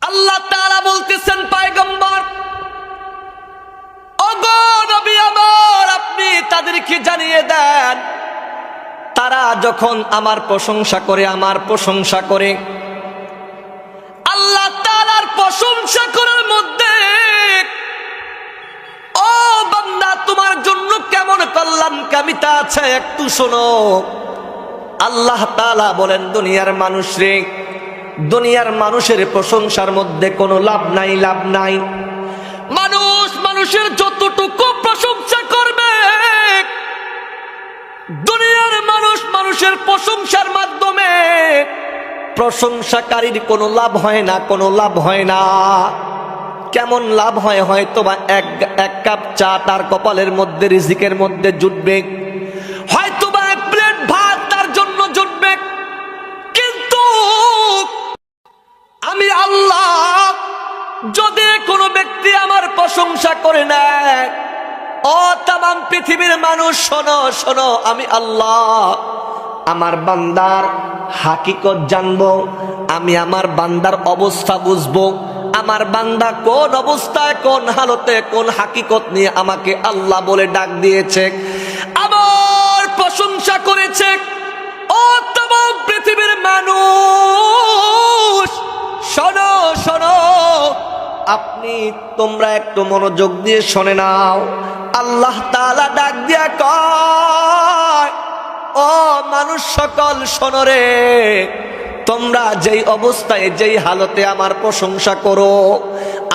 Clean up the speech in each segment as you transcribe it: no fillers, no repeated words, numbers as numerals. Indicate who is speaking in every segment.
Speaker 1: আল্লাহ তাআলা বলতেছেন, পয়গম্বর ওগো নবী আমার, আপনি তাদেরকে জানিয়ে দেন, তারা যখন আমার প্রশংসা করে, আমার প্রশংসা করে, আল্লাহ তাআলার প্রশংসা করার মধ্যে ও বান্দা তোমার জন্য কেমন কল্যাণ কামিতা আছে একটু শোনো। আল্লাহ তাআলা বলেন, দুনিয়ার মানুষ রে, দুনিয়ার মানুষের প্রশংসার মধ্যে কোনো লাভ নাই, লাভ নাই। মানুষ মানুষের যতটুকু প্রশংসা করবে, দুনিয়ার মানুষ মানুষের প্রশংসার মাধ্যমে প্রশংসাকারীর কোনো লাভ হয় না, কোনো লাভ হয় না। কেমন লাভ হয়? হয়তো বা এক কাপ চা তার কপালের মধ্যে, রিজিকের মধ্যে জুটবে, হয়তো বা এক প্লেট ভাত তার জন্য জুটবে। কিন্তু আমি আল্লাহ যদি কোনো ব্যক্তি আমার প্রশংসা করে নেয়, ও তামাম পৃথিবীর মানুষ শোনো, শোনো, আমি আল্লাহ আমার বান্দার হাকিকত জানবো, আমি আমার বান্দার অবস্থা বুঝবো, আমার বান্দা কোন অবস্থায়, কোন হালতে, কোন হাকিকত নিয়ে আমাকে আল্লাহ বলে ডাক দিয়েছে, আমার প্রশংসা করেছে। ও তামাম পৃথিবীর মানুষ শোনো, শোনো, আপনি তোমরা একটু মনোযোগ দিয়ে শুনে নাও। আল্লাহ তাআলা ডাক দিয়া কয়, ও মানুষ সকল শোনো রে, তোমরা যেই অবস্থায়, যেই হালতে আমার প্রশংসা করো,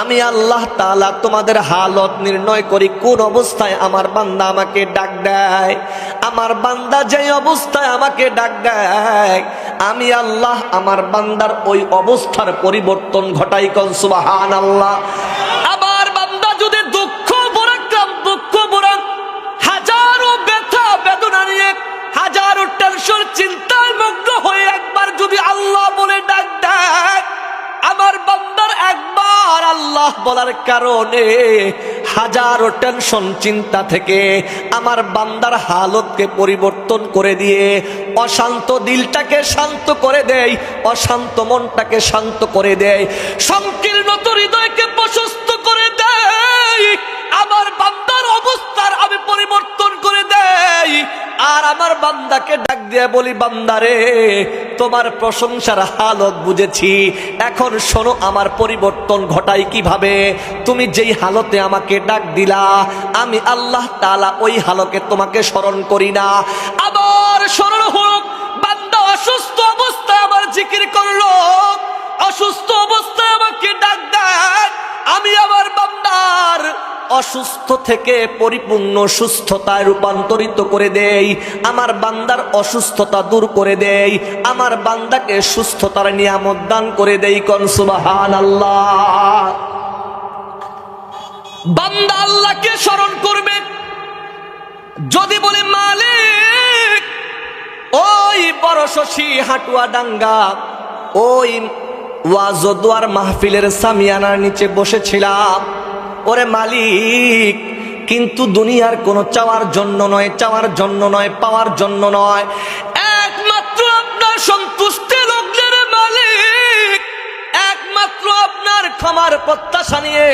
Speaker 1: আমি আল্লাহ তাআলা তোমাদের হালত নির্ণয় করি, কোন অবস্থায় আমার বান্দা আমাকে ডাক দেয়। আমার বান্দা যেই অবস্থায় আমাকে ডাক দেয়, আমি আল্লাহ আমার বান্দার ওই অবস্থার পরিবর্তন ঘটাই। কোন সুবহানাল্লাহ। আমার বান্দা যদি দুঃখ ভরা, দুঃখ ভরা, হাজারো ব্যথা বেদনা নিয়ে, হাজারো টেনশন চিন্তায় মগ্ন হয়ে একবার যদি আল্লাহ বলে ডাক দেয়, আমার বান্দার একবার আল্লাহ বলার কারণে হাজারো টেনশন চিন্তা থেকে আমার বান্দার হালতকে পরিবর্তন করে দিয়ে অশান্ত দিলটাকে শান্ত করে দেয়, অশান্ত মনটাকে শান্ত করে দেয়, সংকীর্ণ হৃদয়কে প্রশস্ত করে দেয়, আমার বান্দার অবস্থার আমি পরিবর্তন করে দেই। আর আমার বান্দাকে ডাক দিয়ে বলি, বান্দারে তোমার প্রশংসার হালত বুঝেছি, এখন শোনো আমার পরিবর্তন ঘটাই কিভাবে। তুমি যেই হালতে আমাকে ডাক দিলা, আমি আল্লাহ তাআলা ওই হালকে তোমাকে স্মরণ করি না। আবার স্মরণ হোক, বান্দা অসুস্থ অবস্থায় আমার জিকির করলো, অসুস্থ অবস্থায় আমাকে ডাক দেয়, আমি আমার বান্দার অসুস্থ থেকে পরিপূর্ণ সুস্থতায় রূপান্তরিত করে দেই, আমার বান্দার অসুস্থতা দূর করে দেই, আমার বান্দাকে সুস্থতার নিয়ামত দান করে দেই। কোন সুবহানাল্লাহ। বান্দা আল্লাহকে স্মরণ করবে, যদি বলে মালিক, ওই বড় শশী হাটুয়া ডাঙ্গা, ওই ওয়াজ ও দোয়ার মাহফিলের সামিয়ানার নিচে বসেছিলাম, ওরে মালিক, কিন্তু দুনিয়ার কোনো চাওয়ার জন্য নয়, চাওয়ার জন্য নয়, পাওয়ার জন্য নয়, একমাত্র আপনার সন্তুষ্টি লগ্নের মালিক, একমাত্র আপনার ক্ষমার প্রত্যাশা নিয়ে,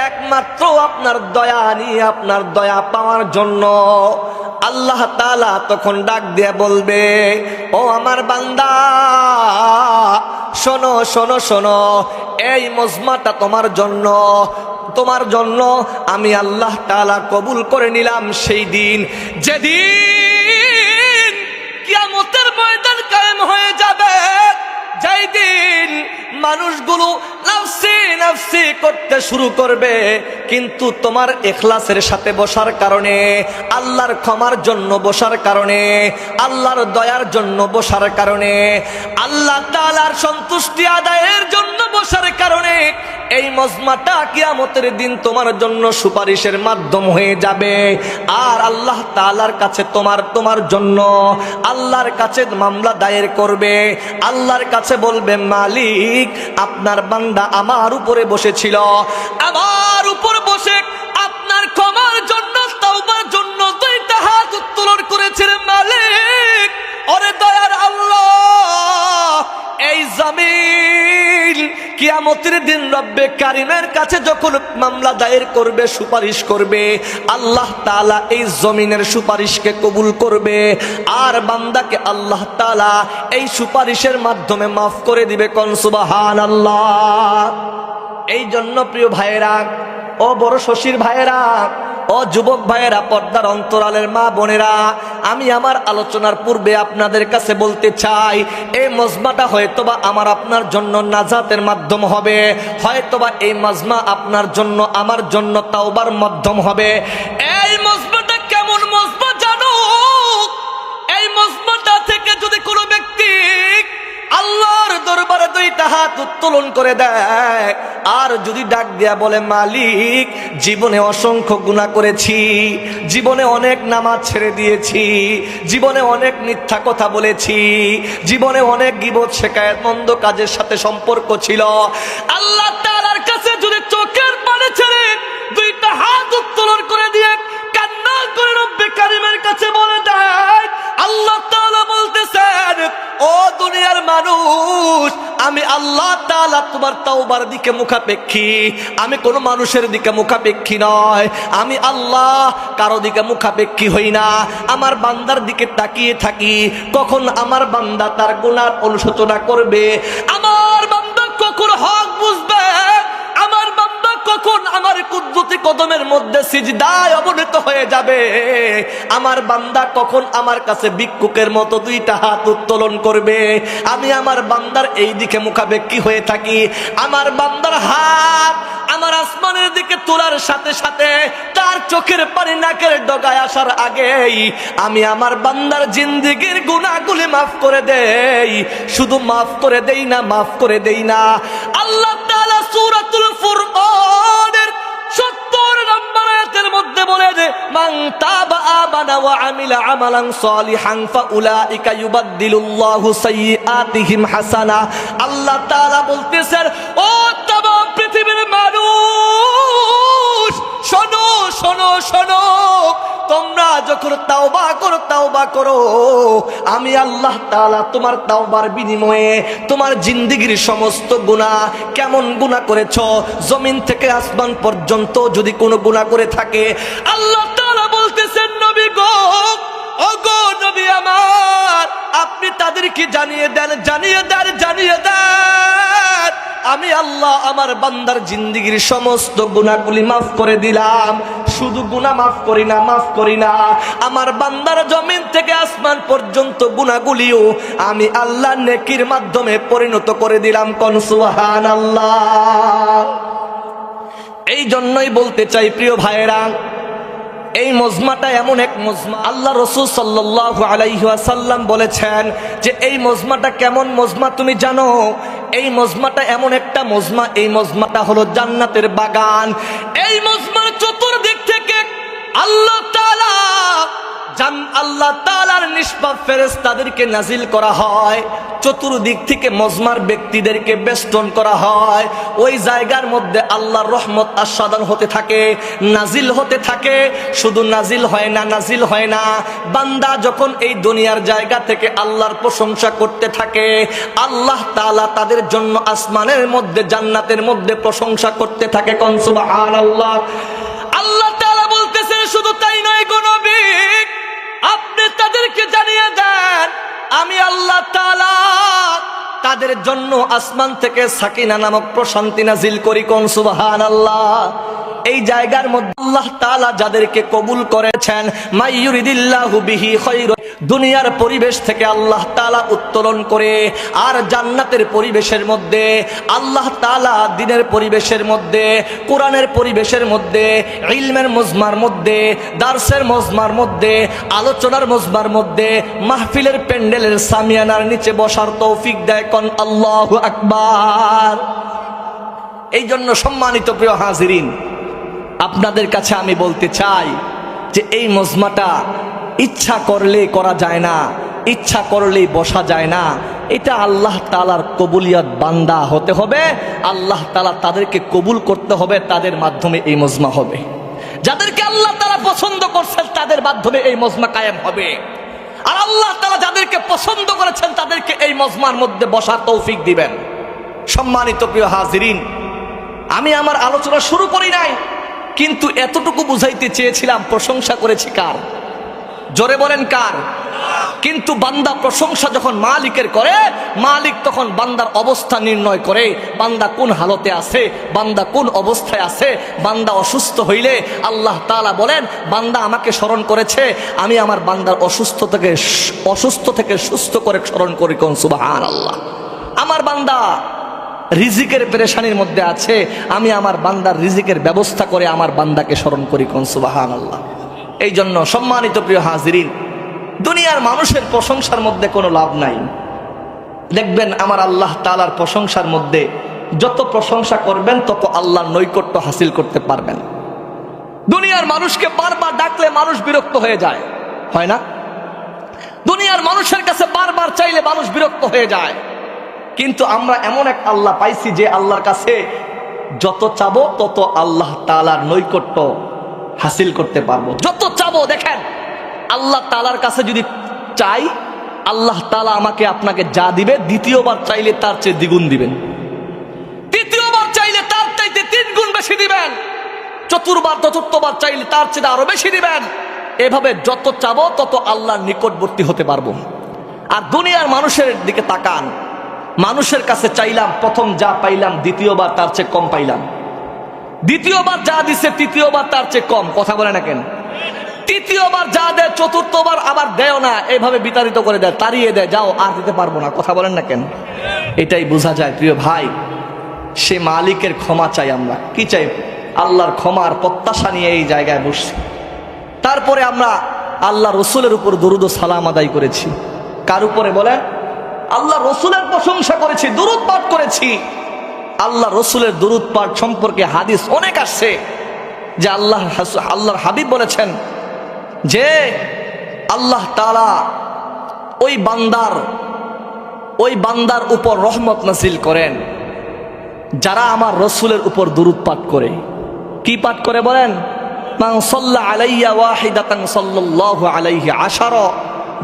Speaker 1: একমাত্র আপনার দয়া নিয়ে, আপনার দয়া পাওয়ার জন্য আল্লাহ তাআলা তখন ডাক দিয়ে বলবে, ও আমার বান্দা শোনো, শোনো, শোনো, এই মজমাটা তোমার জন্য, তোমার জন্য আমি আল্লাহ তাআলা কবুল করে নিলাম সেই দিন, যেদিন কিয়ামতের ময়দান কায়েম হয়ে যাবে, যেই দিন মানুষগুলো নাফসি নাফসি করতে শুরু করবে, কিন্তু তোমার ইখলাসের সাথে বসার কারণে, আল্লাহর ক্ষমার জন্য বসার কারণে, আল্লাহর দয়ার জন্য বসার কারণে, আল্লাহ তাআলার সন্তুষ্টি আদায়ের জন্য বসার কারণে এই মজমাটা কিয়ামতের দিন তোমার জন্য সুপারিশের মাধ্যম হয়ে যাবে। আর আল্লাহ তাআলার কাছে তোমার জন্য আল্লাহর কাছে মামলা দায়ের করবে, আল্লাহর কাছে বলবে, মালিক আপনার বান্দা আমার উপরে বসেছিল, আমার উপর বসে আপনার ক্ষমার জন্য, তাওবার জন্য দুইটা হাত উত্তোলন করেছিল, মালিক ওরে দয়ার আল্লাহ, এই জমিন কিয়ামতের দিন রব্বে কারিমের কাছে যখন মামলা দায়ের করবে, সুপারিশ করবে, আল্লাহ তাআলা এই জমিনের সুপারিশকে কবুল করবে আর বান্দাকে আল্লাহ তাআলা এই সুপারিশের মাধ্যমে মাফ করে দিবে। কোন সুবহানাল্লাহ। এই জন্য প্রিয় ভাইয়েরা, ও বড় শশীর ভাইয়েরা, ও যুবক ভাইয়েরা, পর্দার অন্তরালের মা বোনেরা, আমি আমার আলোচনার পূর্বে আপনাদের কাছে বলতে চাই, এই মজমাটা হয়তোবা আমার আপনার জন্য নাজাতের মাধ্যম হবে, হয়তোবা এই মজমা আপনার জন্য আমার জন্য তাওবার মাধ্যম হবে। এই মজমাটা কেমন মজমা জানো? এই মজমাটা থেকে যদি কোনো ব্যক্তি আল্লাহর দরবারে দুইটা হাত উত্তোলন করে দেয় আর যদি ডাক দিয়া বলে, মালিক, জীবনে অসংখ্য গুনাহ করেছি, জীবনে অনেক নামাজ ছেড়ে দিয়েছি, জীবনে অনেক মিথ্যা কথা বলেছি, জীবনে অনেক গীবত শিকায়াত মন্দ কাজের সাথে সম্পর্ক ছিল, আল্লাহ তাআলার কাছে যদি চোখের পানি ছেড়ে দুইটা হাত উত্তোলন করে দিয়ে কান্না করে রব্বে কারিমের কাছে বলে দেয়, আল্লাহ তাআলা বলতেছেন, ও দুনিয়ার মানুষ, আমি আল্লাহ তাআলা তোমার তাওবার দিকে মুখাপেক্ষী, আমি কোনো মানুষের দিকে মুখাপেক্ষী নয়, আমি আল্লাহ কারো দিকে মুখাপেক্ষী হই না, আমার বান্দার দিকে তাকিয়ে থাকি, কখন আমার বান্দা তার গুনাহ অনুশোচনা করবে, আমার বান্দা কখন হক বুঝবে, আমার বান্দা কখন আমার কুদরতি কদমের মধ্যে সিজদায় অবনত হয়ে যাবে, আমার বান্দা কখন আমার কাছে ভিক্ষুকের মতো দুইটা হাত উত্তোলন করবে, আমি আমার বান্দার এই দিকে মুখাপেক্ষী হয়ে থাকি। আমার বান্দার হাত আমার আসমানের দিকে তোলার সাথে সাথে তার চোখের পানি নাকের ডগায় আসার আগেই আমি আমার বান্দার জিন্দেগীর গুনাহগুলি মাফ করে দেই। শুধু মাফ করে দেই না, মাফ করে দেই না, আল্লাহ তাআলা সূরাতুল ফুরকানের 70 নম্বর আয়াতের মধ্যে বলে যে, মান তাবা আমানা ওয়া আমিলা আমালান সালিহান ফাউলাইকা ইউবাদদিলুল্লাহু সাইয়্যাতিহিম হাসানা। আল্লাহ তাআলা বলতেছেন, ও তামাম পৃথিবীর মানুষ, শোনো শোনো শোনো, তোমরা যখন তাওবা করো, আমি আল্লাহ তাআলা তোমার তাওবার বিনিময়ে তোমার জিন্দেগীর সমস্ত গুনাহ, কেমন গুনাহ করেছো, জমিন থেকে আসমান পর্যন্ত যদি কোনো গুনাহ করে থাকে, আল্লাহ তাআলা বলতেছেন, নবী গো, ও গো নবী আমার, আপনি তাদেরকে জানিয়ে দেন, জানিয়ে দেন, জানিয়ে দেন, আমি আল্লাহ আমার বান্দার জিন্দেগীর সমস্ত গুনাহগুলি মাফ করে দিলাম। শুধু গুনাহ মাফ করি না, মাফ করি না, আমার বান্দার জমিন থেকে আসমান পর্যন্ত গুনাহগুলিও আমি আল্লাহ নেকির মাধ্যমে পরিণত করে দিলাম। কোন সুবহানাল্লাহ। এই জন্যই বলতে চাই প্রিয় ভাইয়েরা, এই মজমাটা এমন এক মজমা, আল্লাহ রাসূল সাল্লাল্লাহু আলাইহি ওয়াসাল্লাম বলেছেন যে এই মজমাটা কেমন মজমা তুমি জানো? এই মজমাটা এমন একটা মজমা, এই মজমাটা হলো জান্নাতের বাগান। এই মজমার চতুর্দিক থেকে আল্লাহ তাআলার নিষ্পাপ ফেরেশতাদেরকে নাজিল করা হয়, চতুর্দিক থেকে মজমার ব্যক্তিদেরকে বেষ্টন করা হয়। ওই জায়গার মধ্যে আল্লাহর রহমত আস্বাদন হতে থাকে, নাজিল হতে থাকে। শুধু নাজিল হয় না, নাজিল হয় না, বান্দা যখন এই দুনিয়ার জায়গা থেকে আল্লাহর প্রশংসা করতে থাকে, আল্লাহ তাআলা তাদের জন্য আসমানের মধ্যে, জান্নাতের মধ্যে প্রশংসা করতে থাকে। কোন সুবহানাল্লাহ। আল্লাহ তাআলা বলতেছেন, শুধু তাই নয় গো নবী, আপনি তাদেরকে জানিয়ে দেন, আমি আল্লাহ তাআলা তাদের জন্য আসমান থেকে সাকিনা নামক প্রশান্তি নাজিল করি। কোন সুবহানাল্লাহ। এই জায়গার মধ্যে আল্লাহ তাআলা যাদেরকে কবুল করেছেন, মাইয়ুরিদিল্লাহু বিহি খায়র, দুনিয়ার পরিবেশ থেকে আল্লাহ তাআলা উত্তোলন করে আর জান্নাতের পরিবেশের মধ্যে আল্লাহ তাআলা দ্বীনের পরিবেশের মধ্যে, কোরআনের পরিবেশের মধ্যে, ইলমের মজমার মধ্যে, দার্সের মজমার মধ্যে, আলোচনার মজমার মধ্যে, মাহফিলের প্যান্ডেলের সামিয়ানার নিচে বসার তৌফিক দেয়। কোন আল্লাহু আকবার। এই জন্য সম্মানিত প্রিয় হাজিরিন, আপনাদের কাছে আমি বলতে চাই যে এই মজমাটা ইচ্ছা করলে করা যায় না, ইচ্ছা করলেই বসা যায় না। এটা আল্লাহ তাআলার কবুলিয়ত বান্দা হতে হবে, আল্লাহ তাআলা তাদেরকে কবুল করতে হবে, তাদের মাধ্যমে এই মজমা হবে। যাদেরকে আল্লাহ তাআলা পছন্দ করছেন তাদের মাধ্যমে এই মজমা কায়েম হবে, আর আল্লাহ তাআলা যাদেরকে পছন্দ করেছেন তাদেরকে এই মজমার মধ্যে বসার তৌফিক দিবেন। সম্মানিত প্রিয় হাজিরিন, আমি আমার আলোচনা শুরু করি নাই, কিন্তু এতটুকু বুঝাইতে চেয়েছিলাম, প্রশংসা করেছি কার? জোরে বলেন কার? কিন্তু বান্দা প্রশংসা যখন মালিকের করে, মালিক তখন বান্দার অবস্থা নির্ণয় করে, বান্দা কোন হালতে আছে, বান্দা কোন অবস্থায় আছে। বান্দা অসুস্থ হইলে আল্লাহ তাআলা বলেন, বান্দা আমাকে স্মরণ করেছে, আমি আমার বান্দার অসুস্থ থেকে সুস্থ করে স্মরণ করি। কোন সুবহানাল্লাহ। আমার বান্দা রিজিকের পেরেশানির মধ্যে আছে, আমি আমার বান্দার রিজিকের ব্যবস্থা করে আমার বান্দাকে স্মরণ করি। কোন সুবহানাল্লাহ। এই জন্য সম্মানিত প্রিয় হাজিরিন, দুনিয়ার মানুষের প্রশংসার মধ্যে কোনো লাভ নাই। দেখবেন আমার আল্লাহ তাআলার প্রশংসার মধ্যে যত প্রশংসা করবেন তত আল্লাহর নৈকট্য হাসিল করতে পারবেন। দুনিয়ার মানুষকে বারবার ডাকলে মানুষ বিরক্ত হয়ে যায়, হয় না? দুনিয়ার মানুষের কাছে বারবার চাইলে মানুষ বিরক্ত হয়ে যায়। কিন্তু আমরা এমন এক আল্লাহ পাইছি যে আল্লাহর কাছে যত চাবো তত আল্লাহ তাআলার নৈকট্য হাসিল করতে পারবো। যত চাবো, দেখেন আল্লাহ তাআলার কাছে যদি চাই, আল্লাহ তাআলা আমাকে আপনাকে যা দিবে, দ্বিতীয়বার চাইলে তার চেয়ে দ্বিগুণ দিবেন, তৃতীয়বার চাইলে তার চাইতে 3 গুণ বেশি দিবেন, চতুর্থবার চাইলে তার চেয়ে আরো বেশি দিবেন। এভাবে যত চাবো তত আল্লাহর নিকটবর্তী হতে পারবো। আর দুনিয়ার মানুষের দিকে তাকান, মানুষের কাছে চাইলাম, প্রথম যা পাইলাম দ্বিতীয়বার তার চেয়ে কম পাইলাম, দ্বিতীয়বার যা দিছে তৃতীয়বার তার চেয়ে কম। কথা বলে না কেন? তৃতীয়বার যা দেয় চতুর্থবার আবার দেয় না, এইভাবে বিতাড়িত করে দেয়, তাড়িয়ে দেয়, যাও আর দিতে পারবো না। কথা বলেন না কেন? এটাই বোঝা যায় প্রিয় ভাই, সে মালিকের ক্ষমা চাই। আমরা কি চাই? আল্লাহর ক্ষমার প্রত্যাশা নিয়ে এই জায়গায় বসছি। তারপরে আমরা আল্লাহ রসুলের উপর দরুদ ও সালাম আদায় করেছি। কার উপরে বলেন? আল্লাহ রসুলের প্রশংসা করেছি, দরুদ পাঠ করেছি। আল্লাহ রসুলের দরুদ পাঠ সম্পর্কে হাদিস অনেক আসছে যে আল্লাহর হাবিব বলেছেন যে আল্লাহ তাআলা ওই বান্দার উপর রহমত নাযিল করেন যারা আমার রসুলের উপর দরুদ পাঠ করে। কি পাঠ করে বলেন? মান সাল্লা আলাইয়া ওয়াহিদাতান সাল্লাল্লাহু আলাইহি আশারা।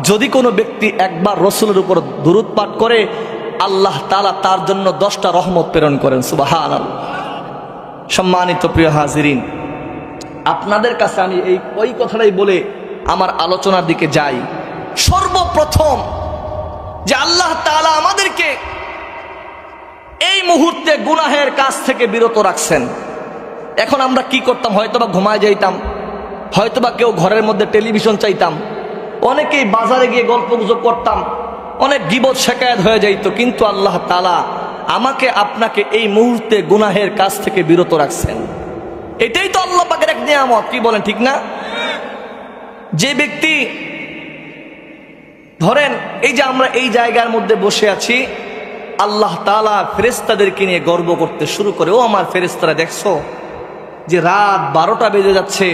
Speaker 1: যদি কোনো ব্যক্তি একবার রসুলের উপর দরুদ পাঠ করে, আল্লাহ তাআলা তার জন্য 10টা রহমত প্রেরণ করেন। সুবহানাল্লাহ। সম্মানিত প্রিয় হাজিরিন, আপনাদের কাছে আমি ওই কথাটাই বলে আমার আলোচনার দিকে যাই। সর্বপ্রথম যে আল্লাহ তাআলা আমাদেরকে এই মুহূর্তে গুনাহের কাজ থেকে বিরত রাখছেন। এখন আমরা কি করতাম? হয়তোবা ঘুমায় যাইতাম, হয়তোবা কেউ ঘরের মধ্যে টেলিভিশন চাইতাম, অনেকেই বাজারে গিয়ে গল্পগুজব করতাম, অনেক গীবত শেকায়েত হয়ে যাইত। কিন্তু আল্লাহ তাআলা আমাকে আপনাকে এই মুহূর্তে গুনাহের কাজ থেকে বিরত রাখছেন। এটাই তো আল্লাহ পাকের এক নিয়ামত। কি বলেন, ঠিক না? যে ব্যক্তি ধরেন এই যে আমরা এই জায়গার মধ্যে বসে আছি, আল্লাহ তাআলা ফেরেশতাদেরকে নিয়ে গর্ব করতে শুরু করে, ও আমার ফেরেশতারা, দেখছো যে রাত 12টা বেজে যাচ্ছে,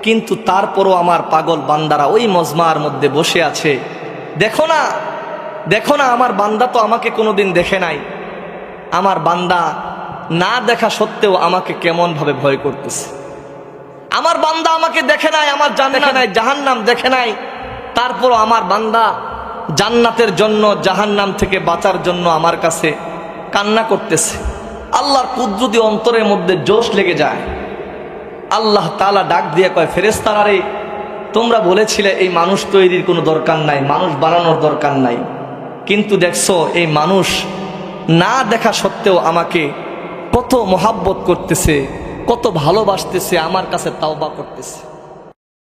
Speaker 1: কিন্তু তারপরও আমার পাগল বান্দারা ওই মজমার মধ্যে বসে আছে। দেখো না আমার বান্দা তো আমাকে কোনোদিন দেখে নাই, আমার বান্দা না দেখা সত্ত্বেও আমাকে কেমন ভাবে ভয় করতেছে। আমার বান্দা আমাকে দেখে নাই, আমার দেখে নাই, জাহান্নাম দেখে নাই, তারপরও আমার বান্দা জান্নাতের জন্য, জাহান্নাম থেকে বাঁচার জন্য আমার কাছে কান্না করতেছে। আল্লাহর কুদরতি অন্তরের মধ্যে জোশ লেগে যায়। আল্লাহ তাআলা ডাক দিয়ে কয়, ফেরেশতারা রে, তোমরা বলেছিলে এই মানুষ তৈরির কোনো দরকার নাই, মানুষ বানানোর দরকার নাই, কিন্তু দেখছো এই মানুষ না দেখা সত্ত্বেও আমাকে কত মহাব্বত করতেছে, কত ভালোবাসতেছে, আমার কাছে তাওবা করতেছে।